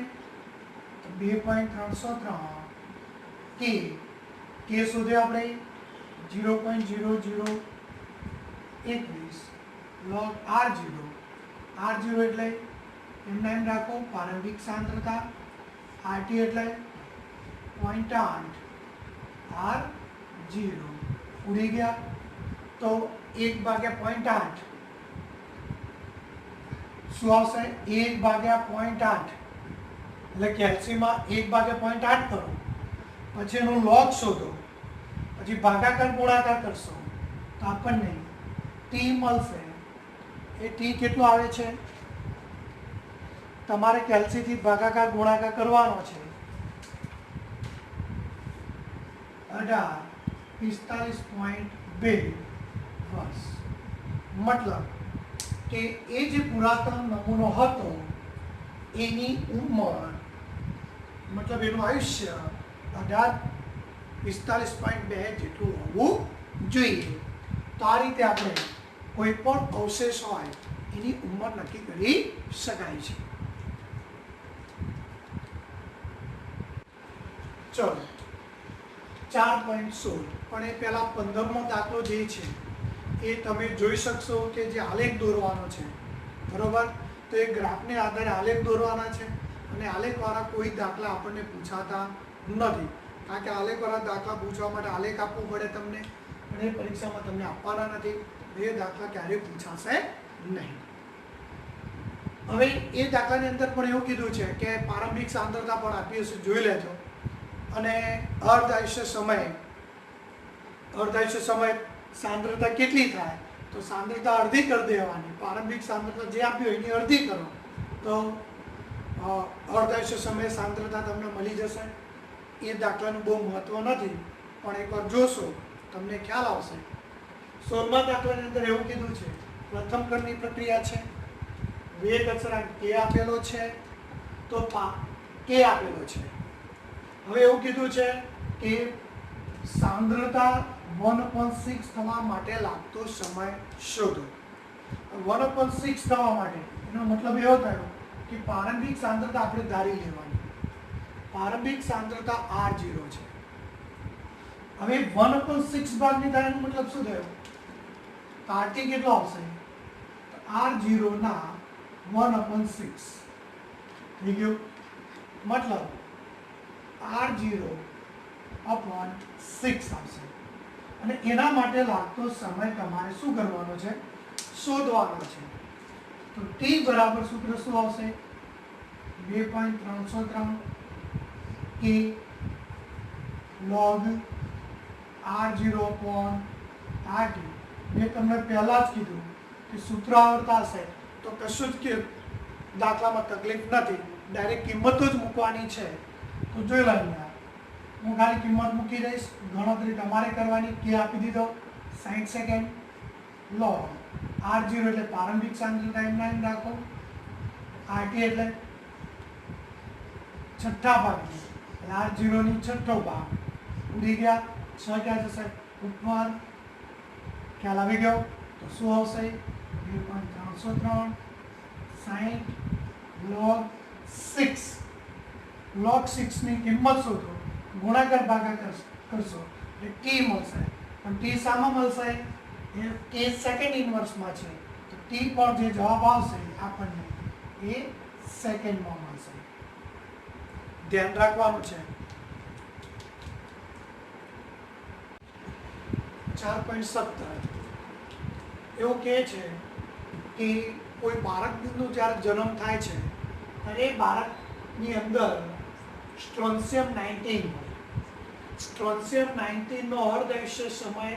2.303 K શોધ્યો આપણે 0.0021 log R0 એટલે એમને એમ રાખો પ્રારંભિક સાંદ્રતા, RT એટલે 0.8 R0 ઉડી ગયા તો 1/0.8 શું આવશે? 1/0.8 એટલે કેલ્સીમાં 1/0.8 કરો, પછી એનો લોગ શોધો, પછી ભાગાકાર ગુણાકાર કરશો તો આપણને T મળશે. એ T કેટલો આવે છે? તમારે કેલ્સીથી ભાગાકાર ગુણાકાર કરવાનો છે 1845.2 વર્ષ. મતલબ કે એ જે પુરાતન નમૂનો હતો એની ઉંમર મતલબ એનું આયુષ્ય 1845.2 જેટલું હોવું જોઈએ. તો આ રીતે આપણે કોઈ પણ અવશેષ હોય એની ઉંમર નક્કી કરી શકાય છે. ચલો 4.16 પણ એ પહેલા 15મો દાખલો જે છે એ તમે જોઈ શકશો કે જે આલેખ દોરવાનો છે, બરોબર? તો એ ગ્રાફને આધારે આલેખ દોરવાના છે અને આલેખવાળા કોઈ દાખલા આપણને પૂછાતા નથી, કારણ કે આલેખવાળા દાખલા પૂછવા માટે આલેખ આપવું પડે તમને અને એ પરીક્ષામાં તમને આપવાના નથી. એ દાખલા ક્યારેય પૂછાશે નહીં. હવે એ દાખલાની અંદર પણ એવું કીધું છે કે પ્રારંભિક સાંદ્રતા પણ આપી હશે, જોઈ લેજો. અને અર્ધ આયુષ્ય સમય સાંદ્રતા કેટલી થાય, તો સાંદ્રતા અડધી કરી દેવાની. પ્રારંભિક સાંદ્રતા જે આપી હોય એની અડધી કરો તો અર્ધ આયુષ્ય સમય સાંદ્રતા તમને મળી જશે. એ દાખલાનું બહુ મહત્વ નથી, પણ એકવાર જોશો તમને ખ્યાલ આવશે. 16મા દાખલાની અંદર એવું કીધું છે, પ્રથમ ક્રમની પ્રક્રિયા છે, વેગ અચળાંક k આપેલો છે, તો k આપેલો છે. હવે એવું કીધું છે કે સાંદ્રતા 1/6 થવા માટે લાગતો સમય શોધો. 1/6 થવા માટે એનો મતલબ એવો થયો કે પ્રારંભિક સાંદ્રતા આપણે ધારી લેવાની. પ્રારંભિક સાંદ્રતા R0 છે. હવે 1/6 ભાગની થાય એનો મતલબ શું થયો? RT કેટલો આવશે? R0 ના 1/6 થઈ ગયું. મતલબ R0/6 આવશે. અને એના માટે લાગતો સમય તમારે શું કરવાનો છે? શોધવાનો છે. તો T બરાબર સૂત્ર શું આવશે? 2.303 k log R0/RT. મેં તમને પહેલા જ કીધું કે સૂત્ર આવડતા હશે તો કશું જ કે દાખલામાં તકલીફ નથી, ડાયરેક્ટ કિંમતો જ મૂકવાની છે. તો જોઈ લો, હું ખાલી કિંમત મૂકી દઈશ, ગણતરી તમારે કરવાની. કે આપી દીધો 60 સેકન્ડ. log R0 એટલે પ્રારંભિક સાંદ્રતા એમ રાખો, RT એટલે છઠ્ઠા ભાગની, R0 ની છઠ્ઠો ભાગ. ઉડી ગયા 6 ક્યાં જશે? ઉપર. ખ્યાલ આવી ગયો? તો શું આવશે? 2.303 60 log 6. log 6 ની કિંમત શોધો, ગુણાકાર ભાગાકાર કરશો એટલે t મળશે. પણ t શામાં મળશે? એ સેકન્ડ ઇન્વર્સમાં છે, તો t પર જે જવાબ આવશે આપણને એ સેકન્ડમાં મળશે. ધ્યાન રાખવાનું છે. 4.17 એવું કહે છે કે કોઈ બાળકનો જ્યારે જન્મ થાય છે ત્યારે એ બાળકની અંદર સ્ટ્રોન્શિયમ 19 હોય. સ્ટ્રોન્શિયમ 19 નો અર્ધ આયુષ્ય સમય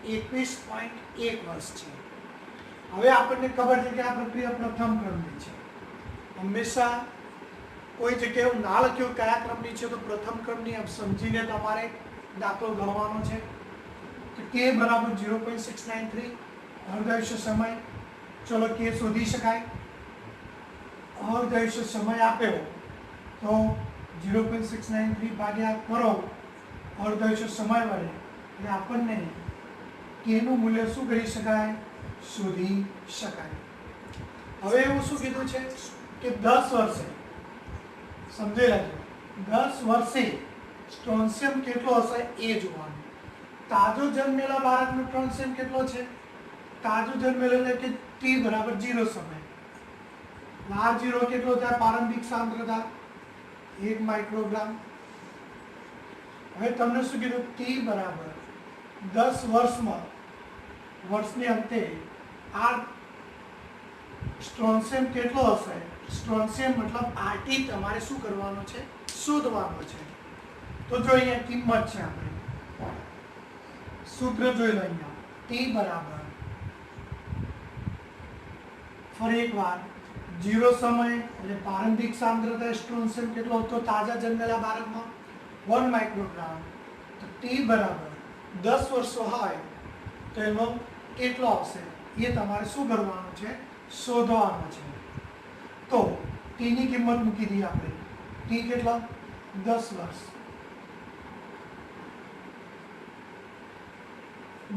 21.1 વર્ષ છે. હવે આપણને ખબર છે કે આ પ્રક્રિયા પ્રથમ ક્રમની છે. હંમેશા કોઈ જગ્યાએ એવું ના લખ્યું કયા ક્રમની છે તો પ્રથમ ક્રમની સમજીને તમારે દાખલો ગણવાનો છે. તો k બરાબર 0.693 અર્ધ આયુષ્ય સમય. ચલો k શોધી શકાય. અર્ધ આયુષ્ય સમય આપ્યો તો 0.693 ભાગ્યા કરો અર્ધ આયુષ્ય સમય વડે એટલે આપણને k નું મૂલ્ય શું કરી શકાય? શોધી શકાય. હવે એવું શું કીધું છે કે 10 વર્ષે, સમજી લેજો, 10 વર્ષે સ્ટ્રોન્શિયમ કેટલો હશે એ જોવાનું. તાજો જન્મેલા બાળકનો સ્ટ્રોન્શિયમ કેટલો છે? તાજો જન્મેલો એટલે કે t બરાબર 0 સમય. R0 કેટલો થાય? પ્રારંભિક સાંદ્રતા 1 માઇક્રોગ્રામ. હવે તમને શું કીધું? t બરાબર 10 વર્ષમાં, વર્ષની અંતે આ સ્ટ્રોન્શિયમ કેટલો હશે? સ્ટ્રોન્શિયમ મતલબ RT તમારે શું કરવાનો છે? શોધવાનો છે. તો જો અહીંયા કિંમત છે, આપણે સૂત્ર જોઈ લો. અહીંયા t બરાબર, ફરી એકવાર, 0 સમય એટલે પ્રારંભિક સાંદ્રતા સ્ટ્રોન્શિયમ કેટલો હતો તાજા જન્મેલા બાળકમાં? 1 માઇક્રોગ્રામ. તો t બરાબર 10 વર્ષો હોય તો એનો કેટલો આવશે એ તમારે શું કરવાનું છે? શોધવાનું છે. તો t ની કિંમત મૂકી દઈએ આપણે. t કેટલો? 10 વર્ષ.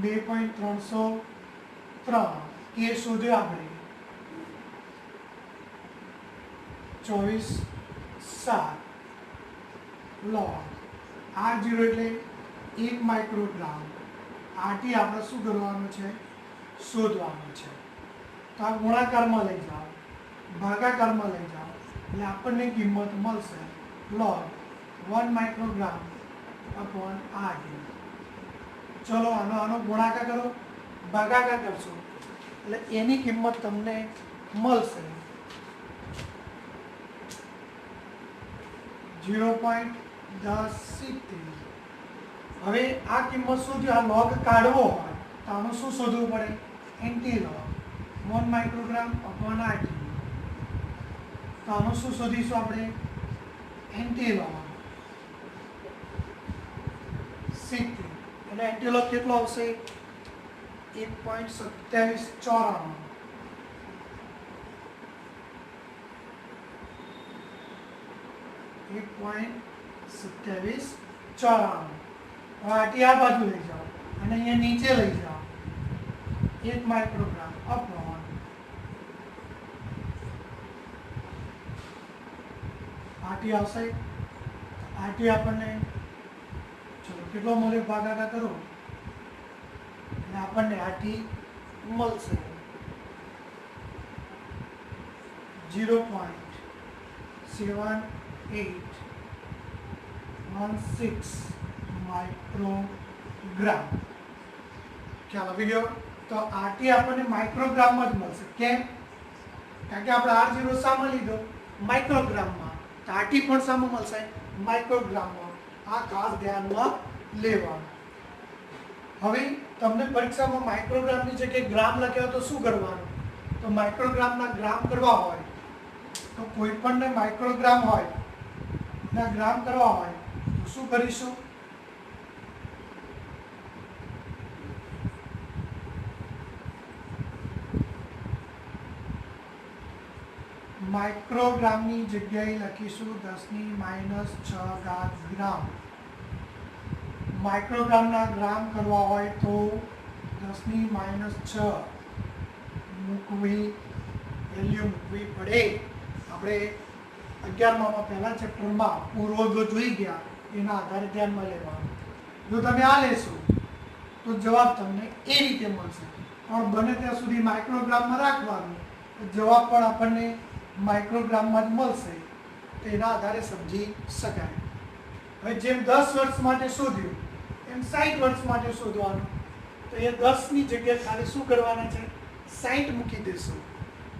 2.303 k શોધ્યો આપણે. 24/7 log R0 એટલે 1 માઇક્રોગ્રામ. RT આપણે શું કરવાનું છે? શોધવાનું છે. તો આ ગુણાકારમાં લઈ જાઓ, ભાગાકારમાં લઈ જાઓ એટલે આપણને કિંમત મળશે log 1 માઇક્રોગ્રામ upon RT. ચલો આનો ગુણાકાર કરો, ભાગાકાર કરશો એટલે એની કિંમત તમને મળશે 0.1070. હવે આ કિંમત શોધ્યો, આ લોગ કાઢવો હોય તો આનું શું શોધવું પડે? Anti log 1 microgram upon RT. તો આનું શું શોધીશું આપણે? Anti log 70. એટલે એન્ટી લોગ કેટલો આવશે? 1.2794. 1.2794. હવે આટી આ બાજુ લઈ જાઓ અને અહીંયા નીચે લઈ જાઓ. 1 માઇક્રોગ્રામ અપોન આટી આવશે. આટી આપણને ચલો કેટલો મળે ભાગાકાર કરો એટલે આપણને આટી મળશે 0.7816 માઇક્રોગ્રામ. ખ્યાલ આવી ગયો? તો આરટી આપણને માઇક્રોગ્રામમાં જ મળશે. કેમ? કારણ કે આપણે R0 સામે લીધો માઇક્રોગ્રામમાં, તો આરટી પણ સામે મળશે માઇક્રોગ્રામમાં. આ ખાસ ધ્યાનમાં લેવાનું. હવે તમને પરીક્ષામાં માઇક્રોગ્રામની જગ્યાએ ગ્રામ લખ્યા તો શું કરવાનું? તો માઇક્રોગ્રામના ગ્રામ કરવા હોય તો કોઈ પણને માઇક્રોગ્રામ હોય ના ગ્રામ કરવા હોય તો શું કરીશું? માઇક્રોગ્રામની જગ્યાએ લખીશું 10⁻⁶ ગ્રામ. માઇક્રોગ્રામના ગ્રામ કરવા હોય તો 10⁻⁶ મૂકવી, વેલ્યુ મૂકવી પડે. આપણે 11મા પહેલા ચેપ્ટરમાં પૂર્વજો જોઈ ગયા, એના આધારે ધ્યાનમાં લેવાનું. જો તમે આ લેશો તો જવાબ તમને એ રીતે મળશે, પણ બને ત્યાં સુધી માઇક્રોગ્રામમાં રાખવાનું. જવાબ પણ આપણને માઇક્રોગ્રામમાં જ મળશે, તો એના આધારે સમજી શકાય. હવે જેમ 10 વર્ષ માટે શોધ્યું એમ 60 વર્ષ માટે શોધવાનું. તો એ 10ની જગ્યાએ ખાલી શું કરવાના છે? 60 મૂકી દેશો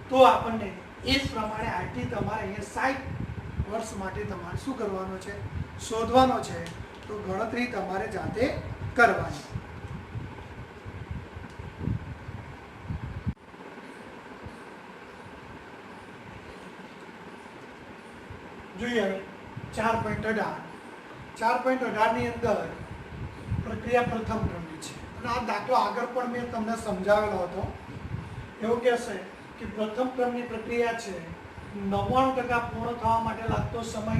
તો આપણને એ જ પ્રમાણે આરટી તમારે અહીંયા 60 વર્ષ માટે તમારે શું કરવાનો છે? શોધવાનો છે. તો ગણતરી તમારે જાતે કરવાની. જોઈએ હવે 4.18. 4.18 ની અંદર પ્રક્રિયા પ્રથમ ક્રમની છે અને આ દાખલો આગળ પણ મેં તમને સમજાવેલો હતો. એવું કહેશે કે પ્રથમ ક્રમની પ્રક્રિયા છે 99% પૂર્ણ થવા માટે લાગતો સમય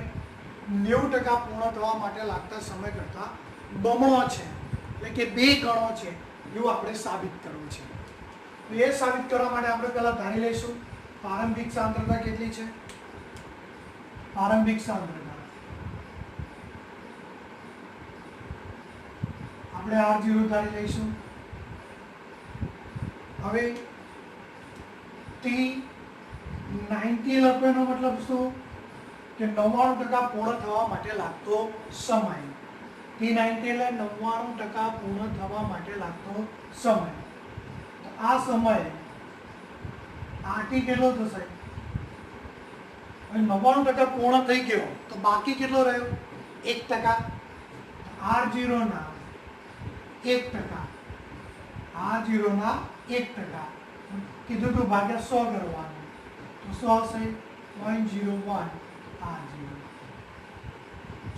90% પૂર્ણ થવા માટે લાગતા સમય કરતાં બમણો છે, એટલે કે 2 ગણો છે, એવું આપણે સાબિત કરવું છે. એ સાબિત કરવા માટે આપણે પહેલા ધારી લઈશું પ્રારંભિક સાંદ્રતા કેટલી છે. પ્રારંભિક સાંદ્રતા આપણે R0 ધારી લઈશું. હવે T90 લખવાનો મતલબ શું? કે 99% પૂર્ણ થવા માટે લાગતો સમય. T90 એટલે 99% પૂર્ણ થવા માટે લાગતો સમય. તો આ સમય RT કેટલો થશે? 99% પૂર્ણ થઈ ગયો તો બાકી કેટલો રહ્યો? 1%. R0 ના 1%. R0 ના 1% કીધું તો ભાગ્યા 100 કરવાનું, તો 100 આવશે 0.01 R0.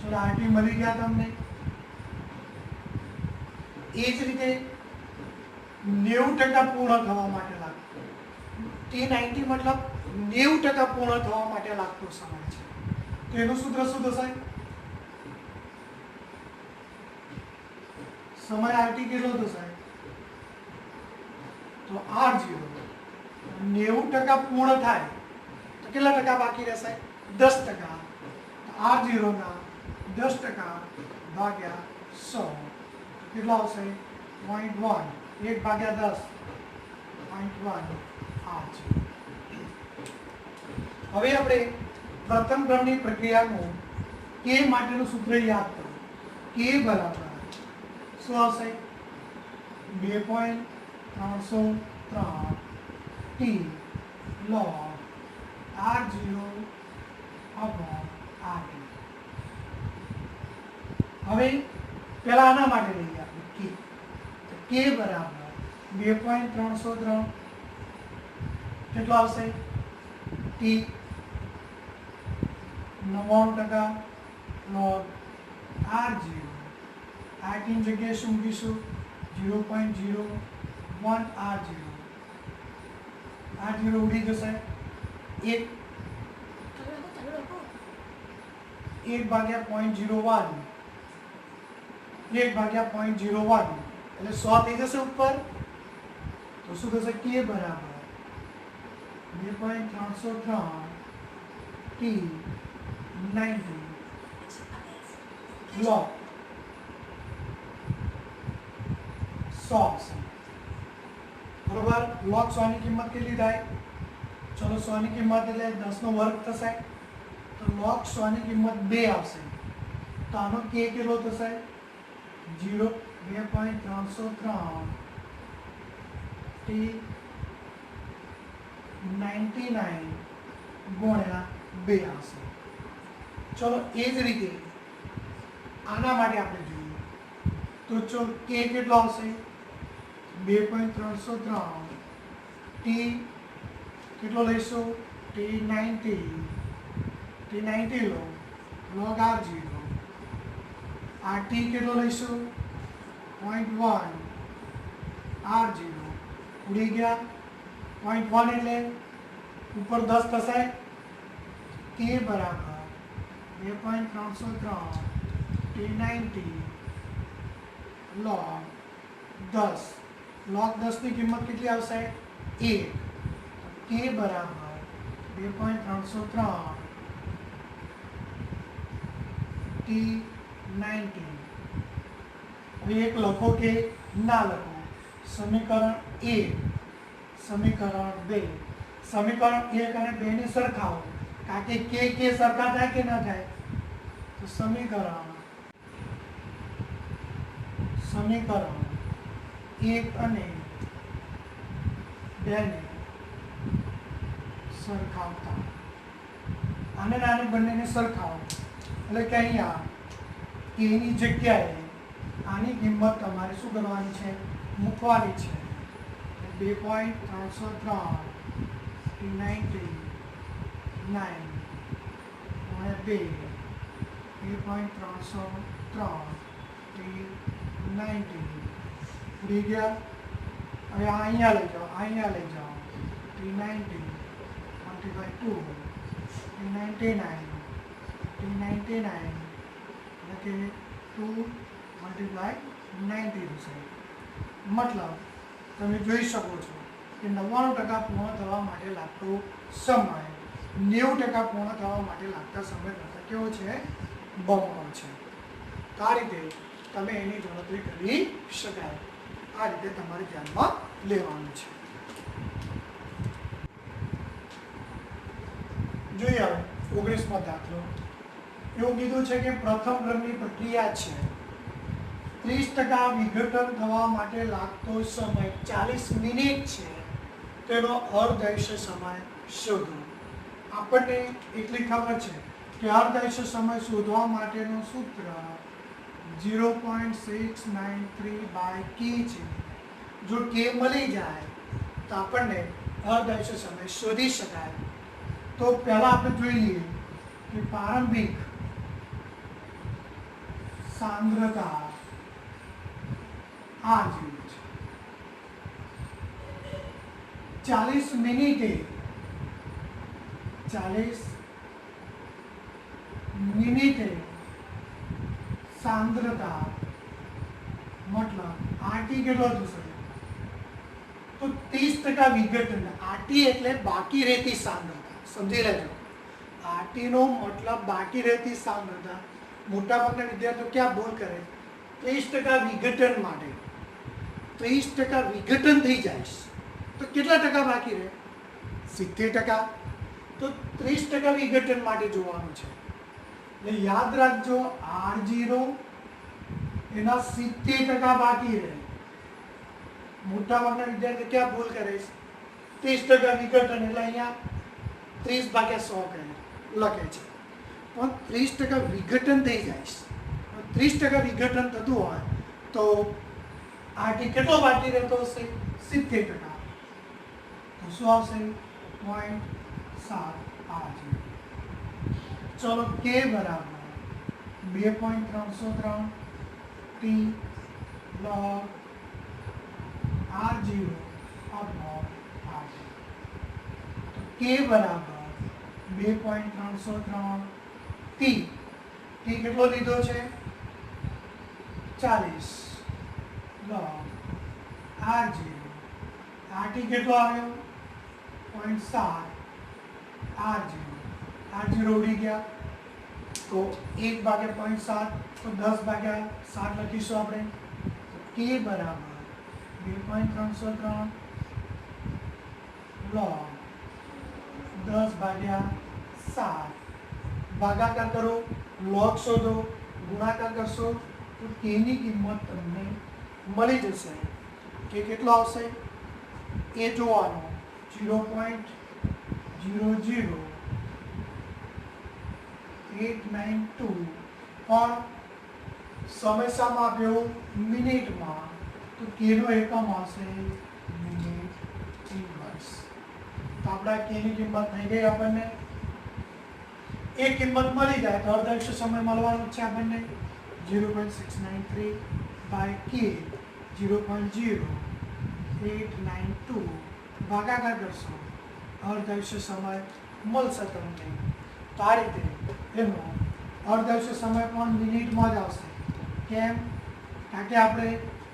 ચલો RT મળી ગયા તમને. એ જ રીતે 90% પૂર્ણ થવા માટે લાગતો T90 મતલબ 90% પૂર્ણ થવા માટે લાગતો સમય છે. તો એનું સૂત્ર શું થશે? સમય RT કેટલો થશે? તો R0 90% પૂર્ણ થાય તો કેટલા ટકા બાકી રહેશે? 10%. R0 ના 10% ભાગ્યા 100 કેટલા આવશે? 0.1. 1 ભાગ્યા 10 0.1 R0. હવે આપણે પ્રથમ ક્રમની પ્રક્રિયાનું K માટેનું સૂત્ર યાદ કરો. K બરાબર શું આવશે? 2.303 T log R0 upon RT. હવે પહેલા આના માટે લઈએ આપણે કે, તો કે બરાબર 2.303 કેટલો આવશે ટી 99% log r0 આ ટીની જગ્યાએ શું મૂકીશું 0.01 r0 r0 ઉડી જશે 1 ભાગ્યા 0.01 1 ભાગ્યા 0.01 એટલે 100 થઈ જશે ઉપર તો શું થશે કે બરાબર 2.303 ટી 90 log 100 આવશે બરોબર log 100 ની કિંમત કેટલી થાય ચલો 100 ની કિંમત એટલે 10 નો વર્ગ થશે તો log 100 ની કિંમત 2 આવશે તો આનો k કેટલો થશે 2.303 ટી 99 ગુણ્યા 2 આવશે ચલો એ જ રીતે આના માટે આપણે જોઈએ તો ચલો k કેટલો આવશે 2.303 ટી કેટલો લઈશું ટી 90 લો log r0 આ ટી કેટલો લઈશું 0.1 r0 ઉડી ગયા 0.1 એટલે ઉપર 10 થશે k બરાબર 2.303 ટી 90 log 10 log 10 ની કિંમત કેટલી આવશે 1 k બરાબર 2.303 ટી 90 હવે એક લખો કે ના લખો સમીકરણ 1 સમીકરણ 2 સમીકરણ 1 અને 2 ને સરખાવો કારણ કે k સરખા થાય કે ના થાય તો સમીકરણ 1 અને 2 ને સરખાવતા આને નાને બંનેને સરખાવો એટલે કે અહીંયા k ની જગ્યાએ આની કિંમત તમારે શું કરવાની છે મૂકવાની છે 2.303 99 અને 2 2.303 90 ઉડી ગયા હવે અહીંયા લઈ જાઓ T90 multiply 2 T99 એટલે કે 2 multiply 90 થશે મતલબ તમે જોઈ શકો છો કે 99% પૂર્ણ થવા માટે લાગતો સમય 90% પૂર્ણ થવા માટે લાગતા સમય કરતાં કેવો છે બમણો છે તો આ રીતે તમે એની ગણતરી કરી શકાય આ રીતે તમારે ધ્યાનમાં લેવાનું છે જોઈએ હવે 19મો દાખલો એવું કીધું છે કે પ્રથમ ક્રમની પ્રક્રિયા છે 30% વિઘટન થવા માટે લાગતો સમય 40 મિનિટ છે તેનો અર્ધાયુષ્ય સમય શોધો આપણને એટલી ખબર છે કે અર્ધાયુષ્ય સમય શોધવા માટેનું સૂત્ર 0.693/k છે જો k મળી જાય તો આપણને અર્ધાયુષ્ય સમય શોધી શકાય તો પહેલા આપણે જોઈ લઈએ કે પ્રારંભિક સાંદ્રતા આ જેવી છે 40 મિનિટે 40 મિનિટે સાંદ્રતા મતલબ આરટી કેટલો થશે તો 30% વિઘટન આરટી એટલે બાકી રહેતી સાંદ્રતા સમજી લેજો આરટી નો મતલબ બાકી રહેતી સાંદ્રતા મોટાભાગના વિદ્યાર્થીઓ ક્યાં ભૂલ કરે 30% વિઘટન માટે 30% વિઘટન થઈ જાય તો કેટલા ટકા બાકી રહે 70% તો 30% વિઘટન માટે જોવાનું છે એટલે યાદ રાખજો R0 એના 70% બાકી રહે મોટાભાગના વિદ્યાર્થીઓ ક્યાં ભૂલ કરે 30% વિઘટન એટલે અહીંયા 30/100 કહે લખે છે પણ 30% વિઘટન થઈ જાય 30% વિઘટન થતું હોય તો RT કેટલો બાકી રહેતો હશે? 70%. તો શું આવશે? 0.7 RT. ચલો K બરાબર 2.303 T log R0 upon RT. તો K બરાબર 2.303 T કેટલો લીધો છે? 40 log R0. RT કેટલો આવ્યો? 0.7 R0. R0 ઉડી ગયા તો 1 ભાગ્યા 0.7 તો 10 ભાગ્યા 7 લખીશું આપણે. તો K બરાબર 2.303 log 10 ભાગ્યા 7. ભાગાકાર કરો, log શોધો, ગુણાકાર કરશો તો K ની કિંમત તમને મળી જશે. K કેટલો આવશે એ જોવાનો. 0.00892 પણ સમય શામાં આપ્યો? મિનિટમાં. તો K નો એકમ આવશે મિનિટ ઇન્વર્સ. તો આપણા K ની કિંમત થઈ ગઈ આપણને. એ કિંમત મળી જાય તો અર્ધાયુષ્ય સમય મળવાનો છે આપણને 0.693 બાય K 0.0892 ભાગાકાર કરશો અર્ધાયુષ્ય સમય મળશે તમને. તો આ રીતે એનો અર્ધાયુષ્ય સમય પણ મિનિટમાં જ આવશે. કેમ? કારણ કે આપણે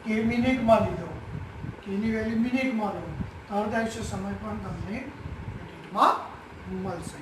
K મિનિટમાં લીધો, Kની વેલ્યુ મિનિટમાં લો તો અર્ધાયુષ્ય સમય પણ તમને મિનિટમાં મળશે.